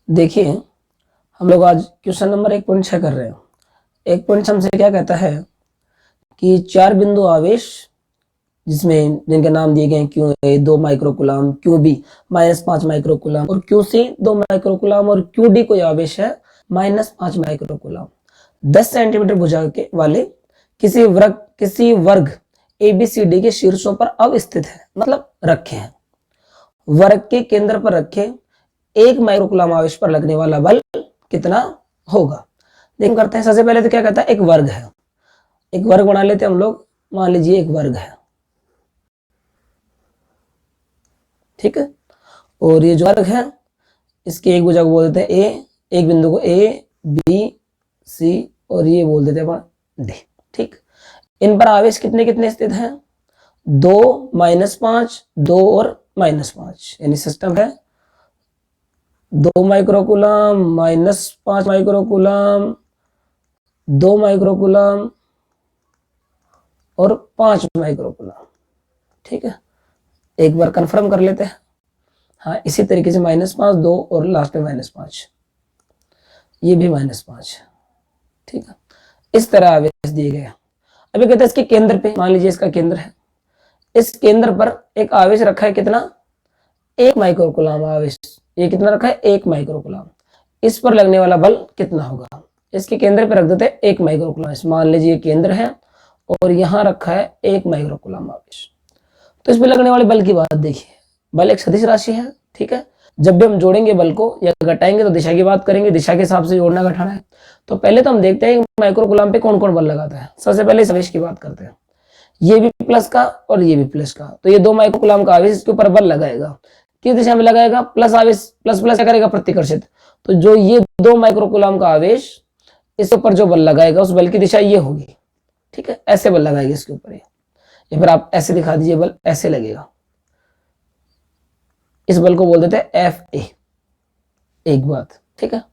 देखिए, हम लोग आज क्वेश्चन नंबर 1.6 कर रहे हैं। 1.6 हमसे क्या कहता है कि 4 बिंदु आवेश जिसमें जिनके नाम दिए गए Q A 2 microcoulomb, Q B -5 microcoulomb और क्यू सी 2 माइक्रोकुलाम और क्यू डी कोई आवेश है -5 माइक्रोकुलाम 10 सेंटीमीटर भुजा के वाले किसी वर्ग ABCD के शीर्षों पर अवस्थित है, मतलब रखे हैं। वर्ग के केंद्र पर रखे 1 माइक्रोकुलाम आवेश पर लगने वाला बल कितना होगा। देखो करते हैं। सबसे पहले तो क्या कहता है, एक वर्ग है। एक वर्ग बना लेते हैं हम लोग। मान लीजिए एक वर्ग है, ठीक है। और ये जो वर्ग है इसके एक भुजा को बोल देते हैं ए, एक बिंदु को ए बी सी और ये बोल देते हैं अपन डी, ठीक। इन पर आवेश कितने कितने स्थित हैं, 2 -5 2 और -5, यानी सिस्टम है 2 माइक्रोकुलाम -5 माइक्रोकुलाम 2 माइक्रोकुलाम और 5 माइक्रोकुलाम, ठीक है। एक बार कंफर्म कर लेते हैं। हाँ, इसी तरीके से -5 2 और लास्ट में -5, ये भी -5, ठीक है। इस तरह आवेश दिए गए। अभी कहते हैं इसके केंद्र पे, मान लीजिए इसका केंद्र है, इस केंद्र पर एक आवेश रखा है कितना, 1 माइक्रोकुलाम आवेश। ये कितना रखा है, 1 माइक्रोकुलाम। इस पर लगने वाला बल कितना होगा। इसके केंद्र पे रख देते हैं 1 माइक्रोकुलाम। मान लीजिए केंद्र है और यहां रखा है 1 माइक्रोकुलाम आवेश। तो इस पर लगने वाले बल की बात देखिए। बल एक सदिश राशि है, ठीक है। जब भी हम जोड़ेंगे बल को या घटाएंगे तो दिशा की बात करेंगे, दिशा के हिसाब से जोड़ना घटाना है। तो पहले तो हम देखते हैं माइक्रोकुलाम पे कौन कौन बल लगाता है। सबसे पहले इस आवेश की बात करते हैं, ये भी प्लस का और ये भी प्लस का। तो ये 2 माइक्रोकुलाम का आवेश इसके ऊपर बल लगाएगा। किस दिशा में लगाएगा, प्लस आवेश, प्लस प्लस क्या करेगा, प्रतिकर्षित। तो जो ये 2 माइक्रोकुलाम का आवेश इसके ऊपर जो बल लगाएगा उस बल की दिशा ये होगी, ठीक है। ऐसे बल लगाएगा इसके ऊपर, या फिर आप ऐसे दिखा दीजिए, बल ऐसे लगेगा। इस बल को बोल देते हैं FA। एक बात, ठीक है।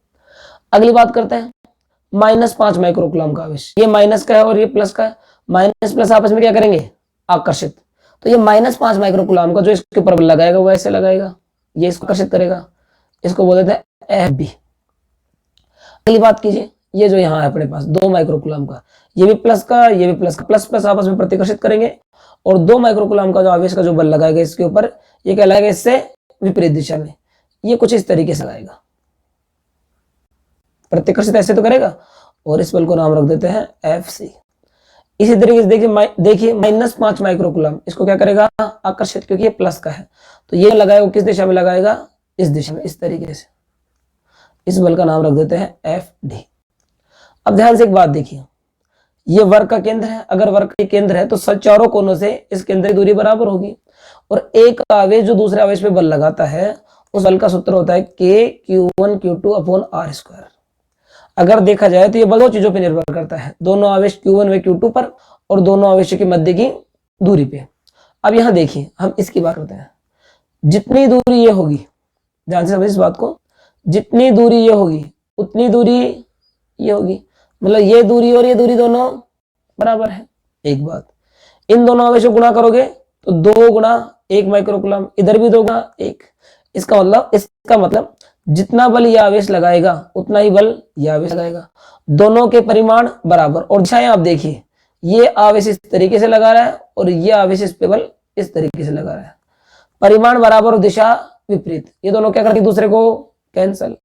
अगली बात करते हैं -5 माइक्रोकुलाम का आवेश। ये माइनस का है और ये प्लस का है। माइनस प्लस आपस में क्या करेंगे, आकर्षित। तो ये -5 माइक्रोकुलाम का जो इसके ऊपर बल लगाएगा वो ऐसे लगाएगा, ये इसको आकर्षित करेगा। इसको बोल देते हैं FB। अगली बात कीजिए, ये जो यहाँ है अपने पास 2 माइक्रोकुलाम का, ये भी प्लस का, ये भी प्लस का, प्लस प्लस आपस में प्रतिकर्षित करेंगे और 2 माइक्रोकुलाम का जो आवेश का जो बल लगाएगा इसके ऊपर, ये क्या लगाएगा, इससे विपरीत दिशा में। ये कुछ इस तरीके से लगाएगा, प्रतिकर्षित ऐसे तो करेगा और इस बल को नाम रख देते हैं FC। इसी तरीके से देखिए -5 माइक्रोकुलाम, इसको क्या करेगा, आकर्षित, क्योंकि ये प्लस का है। तो ये लगाएगा किस दिशा में लगाएगा, इस दिशा में, इस तरीके से। इस बल का नाम रख देते हैं FD। अब ध्यान से एक बात देखिए, ये वर्ग का केंद्र है। अगर वर्ग का केंद्र है तो चारों कोनों से इस केंद्र की दूरी बराबर होगी और एक आवेश जो दूसरे आवेश पे बल लगाता है उस बल का सूत्र होता है KQ1Q2/r²। अगर देखा जाए तो ये बल दो चीजों पर निर्भर करता है, दोनों आवेश Q1 व Q2 पर और दोनों आवेशों के मध्य की दूरी पे। अब यहां देखिए, हम इसकी बात करते हैं। जितनी दूरी ये होगी, ध्यान से समझिए इस बात को, जितनी दूरी ये होगी उतनी दूरी ये होगी, मतलब ये दूरी और ये दूरी दोनों बराबर है। एक बात, इन दोनों आवेशों गुणा करोगे तो 2 × 1 माइक्रोकुलाम, इधर भी 2 × 1। इसका मतलब जितना बल ये आवेश लगाएगा उतना ही बल ये आवेश लगाएगा। दोनों के परिमाण बराबर और दिशाएं आप देखिए, ये आवेश इस तरीके से लगा रहा है और ये आवेश इस पे बल इस तरीके से लगा रहा है। परिमाण बराबर और दिशा विपरीत, ये दोनों क्या करते हैं, दूसरे को कैंसल।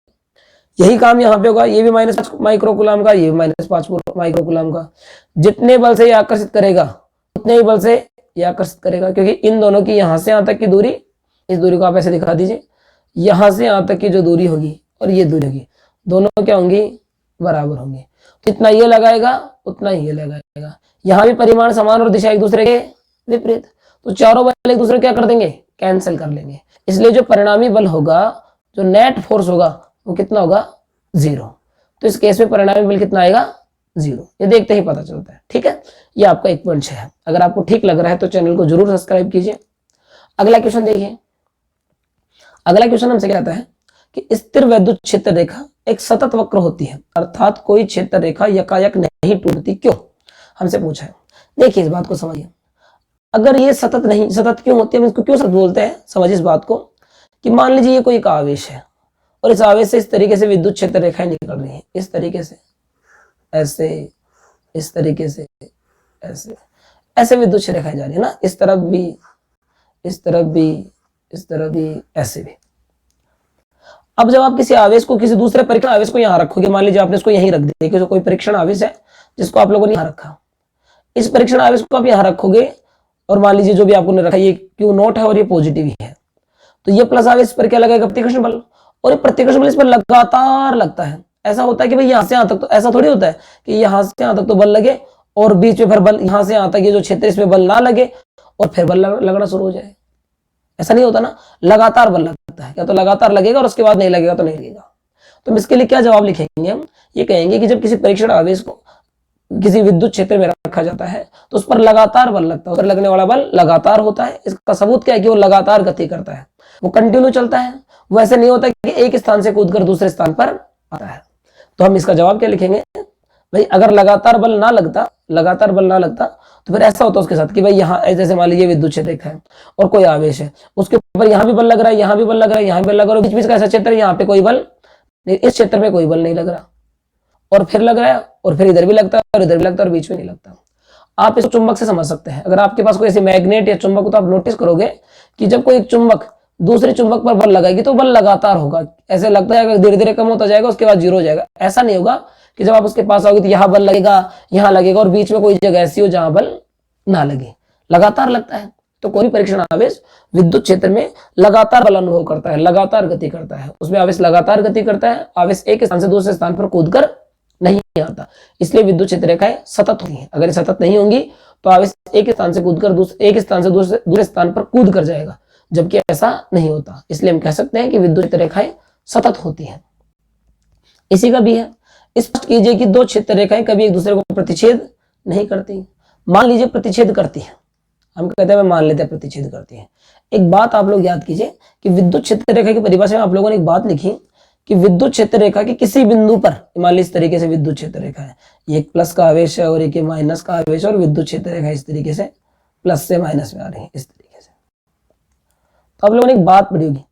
यही काम यहाँ पे होगा, ये भी -5 माइक्रोकुलाम का, ये भी -5 माइक्रोकुलाम का। जितने बल से ये आकर्षित करेगा उतने ही बल से ये आकर्षित करेगा, क्योंकि इन दोनों की यहां से यहां तक की दूरी, इस दूरी को आप ऐसे दिखा दीजिए, यहां से यहां तक की जो दूरी होगी और ये दूरी होगी, दोनों क्या होंगी, बराबर होंगी। तो इतना ये लगाएगा उतना ही ये लगाएगा। यहाँ भी परिमाण समान और दिशा एक दूसरे के विपरीत, तो चारों बल एक दूसरे क्या कर देंगे, कैंसिल कर लेंगे। इसलिए जो परिणामी बल होगा, जो नेट फोर्स होगा, वो कितना होगा, 0। तो इस केस में परिणामी बल कितना आएगा, 0। ये देखते ही पता चलता है, ठीक है। ये आपका 1.6 है। अगर आपको ठीक लग रहा है तो चैनल को जरूर सब्सक्राइब कीजिए। अगला क्वेश्चन देखिए। अगला क्वेश्चन हमसे कहता है कि स्थिर वैद्युत क्षेत्र रेखा एक सतत वक्र होती है, अर्थात कोई क्षेत्र रेखा यकायक नहीं टूटती, क्यों, हमसे पूछा है। देखिए इस बात को समझिए, अगर ये सतत क्यों होती है, हम इसको क्यों सतत बोलते हैं, समझिए इस बात को कि मान लीजिए ये कोई एक आवेश है और इस आवेश से इस तरीके से विद्युत क्षेत्र रेखाएं निकल रही हैं, इस तरीके से, ऐसे, इस तरीके से, ऐसे ऐसे विद्युत क्षेत्र रेखाएं जा रही है ना, इस तरफ भी, इस तरफ भी, इस तरफ भी, ऐसे भी। अब जब आप किसी आवेश को, किसी दूसरे परीक्षण आवेश को यहां रखोगे, मान लीजिए आपने इसको यहीं रख दिया, कि कोई परीक्षण आवेश है जिसको आप लोगों ने यहां रखा, इस परीक्षण आवेश को आप यहां रखोगे और मान लीजिए जो भी आपने रखा ये Q0 है और ये पॉजिटिव ही है, तो ये प्लस आवेश पर क्या लगेगा, प्रतिकर्षण बल, और ये प्रतिकर्षण बल इस पर लगातार लगता है। ऐसा होता है कि भाई यहां से यहां तक, तो ऐसा थोड़ी होता है कि यहां से यहां तक तो बल लगे और बीच में फिर बल, यहां से यहां तक ये जो क्षेत्र इसमें बल ना लगे और फिर बल लगना शुरू हो जाए, ऐसा नहीं होता ना, लगातार बल लगता है, क्या तो लगातार लगेगा और उसके बाद नहीं लगेगा तो नहीं लगेगा। तो इसके लिए क्या जवाब लिखेंगे हम, ये कहेंगे कि जब किसी परीक्षण आवेश को किसी विद्युत क्षेत्र में रखा जाता है तो उस पर लगातार बल लगता है, उस पर लगने वाला बल लगातार होता है। इसका सबूत क्या है कि वो लगातार गति करता है, वो कंटिन्यू चलता है, वो ऐसे नहीं होता कि एक स्थान से कूदकर दूसरे स्थान पर आता है। तो हम इसका जवाब क्या लिखेंगे, भाई अगर लगातार बल ना लगता, लगातार बल ना लगता तो फिर ऐसा होता उसके साथ कि भाई यहाँ जैसे मान लीजिए विद्युत क्षेत्र रेखा है और कोई आवेश है, उसके ऊपर यहाँ भी बल लग रहा है, यहाँ भी बल लग रहा है, यहाँ भी बल लग रहा है, बीच बीच का ऐसा क्षेत्र है यहाँ पे कोई बल, इस क्षेत्र में कोई बल नहीं लग रहा, और फिर लग रहा है और फिर इधर भी लगता है और इधर भी लगता है और बीच में नहीं लगता। आप इसको चुंबक से समझ सकते हैं। अगर आपके पास कोई ऐसे मैग्नेट या चुंबक हो तो आप नोटिस करोगे कि जब कोई एक चुंबक दूसरे चुंबक पर बल लगाएगी तो बल लगातार होगा, ऐसे लगता है धीरे धीरे कम होता जाएगा, उसके बाद जीरो हो जाएगा। ऐसा नहीं होगा कि जब आप उसके पास आओगे तो यहाँ बल लगेगा, यहाँ लगेगा और बीच में कोई जगह ऐसी हो जहां बल ना लगे, लगातार लगता है। तो कोई परीक्षण आवेश विद्युत क्षेत्र में लगातार बल अनुभव करता है, लगातार गति करता है, उसमें आवेश लगातार गति करता है, आवेश एक स्थान से दूसरे स्थान पर कूदकर नहीं आता, इसलिए विद्युत क्षेत्र रेखाएं सतत होती हैं। अगर ये सतत नहीं होंगी तो आवेश एक स्थान से कूदकर एक स्थान से दूसरे स्थान पर कूद कर जाएगा, जबकि ऐसा नहीं होता। इसलिए हम कह सकते हैं कि विद्युत क्षेत्र रेखाएं सतत होती हैं। इसी का भी है, स्पष्ट कीजिए कि दो क्षेत्र रेखाएं कभी एक दूसरे को प्रतिच्छेद नहीं करती। मान लीजिए प्रतिच्छेद करती है, हम कहते हैं मान लेते हैं प्रतिच्छेद करती है। एक बात आप लोग याद कीजिए कि विद्युत क्षेत्र रेखा की परिभाषा में आप लोगों ने एक बात लिखी कि विद्युत क्षेत्र रेखा के किसी बिंदु पर, मान लीजिए इस तरीके से विद्युत क्षेत्र रेखा है, ये एक प्लस का आवेश है और एक माइनस का आवेश, और विद्युत क्षेत्र रेखा इस तरीके से प्लस से माइनस में आ रही है, इस तरीके से। तो आप लोगों ने एक बात पढ़ी होगी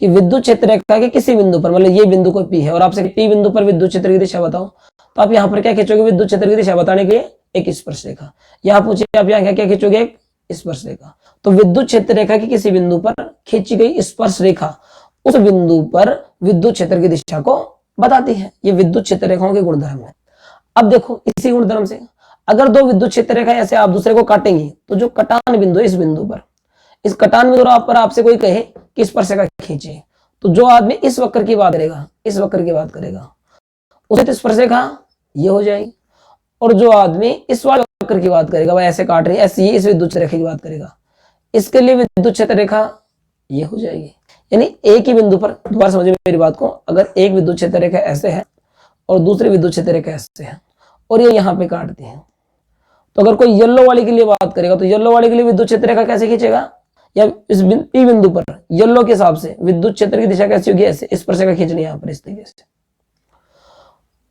कि विद्युत क्षेत्र रेखा के किसी बिंदु पर, मतलब ये बिंदु कोई पी है और आपसे पी बिंदु पर विद्युत क्षेत्र की दिशा बताओ, तो आप यहाँ पर क्या खींचोगे, विद्युत क्षेत्र की दिशा बताने के लिए एक स्पर्श रेखा। यहाँ पूछिए आप यहाँ क्या खींचोगे, एक स्पर्श रेखा। तो विद्युत क्षेत्र रेखा की किसी बिंदु पर खींची गई स्पर्श रेखा उस बिंदु पर विद्युत क्षेत्र की दिशा को बताती है। ये विद्युत क्षेत्र रेखाओं के गुणधर्म है। अब देखो इसी गुणधर्म से अगर दो विद्युत क्षेत्र रेखा ऐसे आप दूसरे को काटेंगी तो जो कटान बिंदु है, इस बिंदु पर, इस कटान बिंदु पर आपसे कोई कहे कि स्पर्श रेखा खींचे, तो जो आदमी इस वक्र की बात करेगा, इस वक्र की बात करेगा, उसे तो स्पर्श रेखा ये हो जाएगी, और जो आदमी इस वाले वक्र की बात करेगा, वह ऐसे काट रही है, ऐसी इस विद्युत रेखा की बात करेगा, इसके लिए विद्युत क्षेत्र रेखा ये हो जाएगी। यानी एक ही बिंदु पर, दोबारा समझिए मेरी बात को, अगर एक विद्युत क्षेत्र रेखा ऐसे है और दूसरी विद्युत क्षेत्र रेखा ऐसे है और ये यहाँ पे काटती है, तो अगर कोई येलो वाले के लिए बात करेगा तो येलो वाले के लिए विद्युत क्षेत्र रेखा कैसे खींचेगा, या इस पी बिंदु पर येलो के हिसाब से विद्युत क्षेत्र की दिशा कैसी होगी, ऐसे स्पर्श रेखा खींचनी है यहाँ पर इस तरीके से।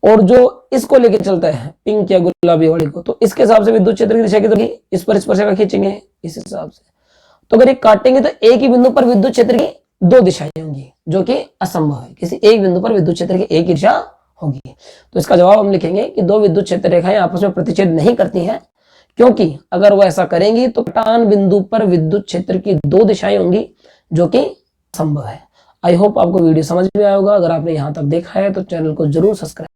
और जो इसको लेके चलता है पिंक या गुलाबी वाले को, तो इसके हिसाब से विद्युत क्षेत्र की दिशा की तो इस पर स्पर्श रेखा खींचेंगे इस हिसाब से। तो अगर ये काटेंगे तो एक ही बिंदु पर विद्युत क्षेत्र की दो दिशाएं होंगी, जो कि असंभव है। किसी एक बिंदु पर विद्युत क्षेत्र की एक ही दिशा होगी। तो इसका जवाब हम लिखेंगे कि दो विद्युत क्षेत्र रेखाएं आपस में प्रतिच्छेद नहीं करती हैं, क्योंकि अगर वो ऐसा करेंगी तो कटान बिंदु पर विद्युत क्षेत्र की दो दिशाएं होंगी, जो कि संभव है। आई होप आपको वीडियो समझ में आया होगा। अगर आपने यहां तक देखा है तो चैनल को जरूर सब्सक्राइब